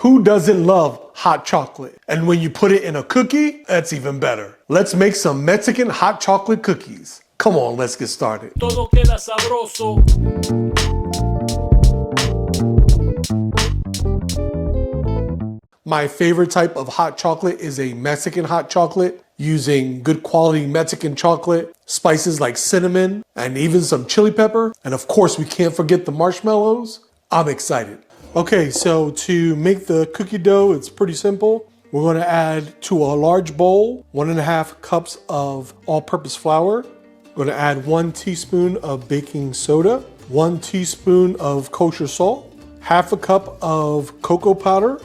Who doesn't love hot chocolate? And when you put it in a cookie, that's even better. Let's make some Mexican hot chocolate cookies. Come on, let's get started. Todo queda sabroso. My favorite type of hot chocolate is a Mexican hot chocolate using good quality Mexican chocolate, spices like cinnamon, and even some chili pepper. And of course, we can't forget the marshmallows. I'm excited. Okay, so to make the cookie dough, it's pretty simple. We're going to add to a large bowl 1.5 cups of all-purpose flour. We're going to add 1 teaspoon of baking soda, 1 teaspoon of kosher salt, 1/2 cup of cocoa powder,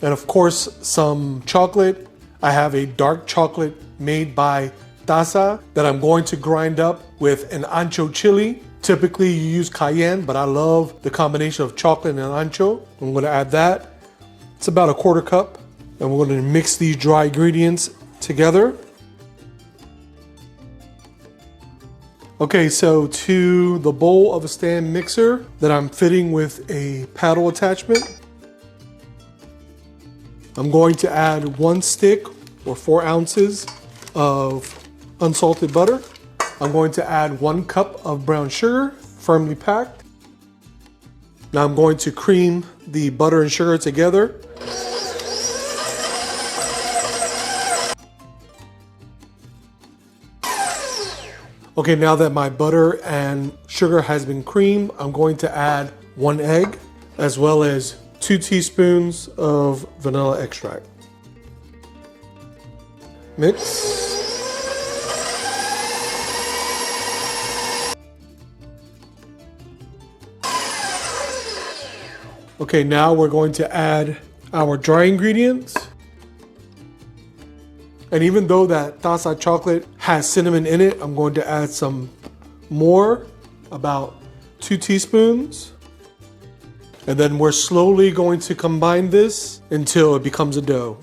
and of course some chocolate. I have a dark chocolate made by Taza that I'm going to grind up with an ancho chili. Typically you use cayenne, but I love the combination of chocolate and ancho. I'm going to add that. It's about 1/4 cup. And we're going to mix these dry ingredients together. Okay, so to the bowl of a stand mixer that I'm fitting with a paddle attachment, I'm going to add 1 stick or 4 ounces of unsalted butter. I'm going to add 1 cup of brown sugar, firmly packed. Now I'm going to cream the butter and sugar together. Okay, now that my butter and sugar has been creamed, I'm going to add 1 egg, as well as 2 teaspoons of vanilla extract. Mix. Okay, now we're going to add our dry ingredients. And even though that Taza chocolate has cinnamon in it, I'm going to add some more, about 2 teaspoons. And then we're slowly going to combine this until it becomes a dough.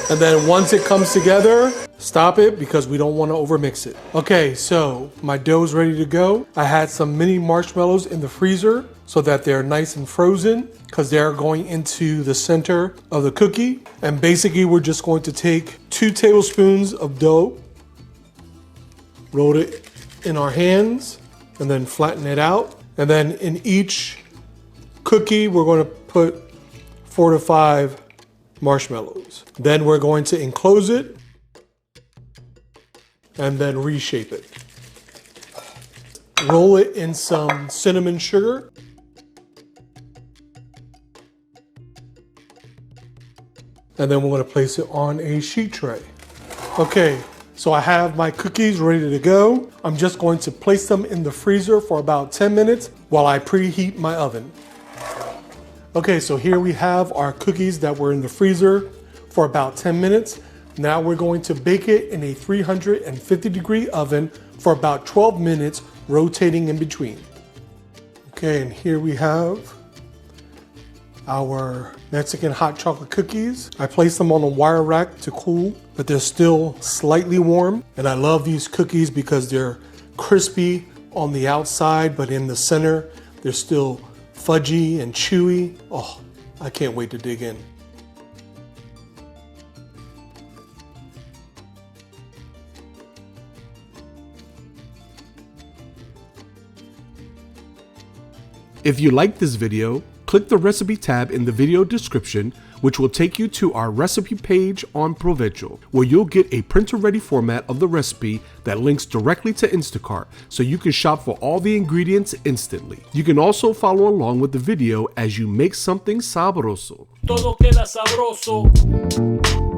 And then once it comes together, stop it because we don't want to overmix it. Okay, so my dough is ready to go. I had some mini marshmallows in the freezer so that they're nice and frozen because they're going into the center of the cookie. And basically we're just going to take 2 tablespoons of dough, roll it in our hands, and then flatten it out. And then in each cookie, we're going to put 4 to 5 marshmallows. Then we're going to enclose it and then reshape it. Roll it in some cinnamon sugar. And then we're going to place it on a sheet tray. Okay, so I have my cookies ready to go. I'm just going to place them in the freezer for about 10 minutes while I preheat my oven. Okay, so here we have our cookies that were in the freezer for about 10 minutes. Now we're going to bake it in a 350-degree oven for about 12 minutes, rotating in between. Okay, and here we have our Mexican hot chocolate cookies. I placed them on a wire rack to cool, but they're still slightly warm. And I love these cookies because they're crispy on the outside, but in the center, they're still fudgy and chewy. Oh, I can't wait to dig in. If you like this video, click the recipe tab in the video description, which will take you to our recipe page on Provecho, where you'll get a printer-ready format of the recipe that links directly to Instacart, so you can shop for all the ingredients instantly. You can also follow along with the video as you make something sabroso. Todo queda sabroso.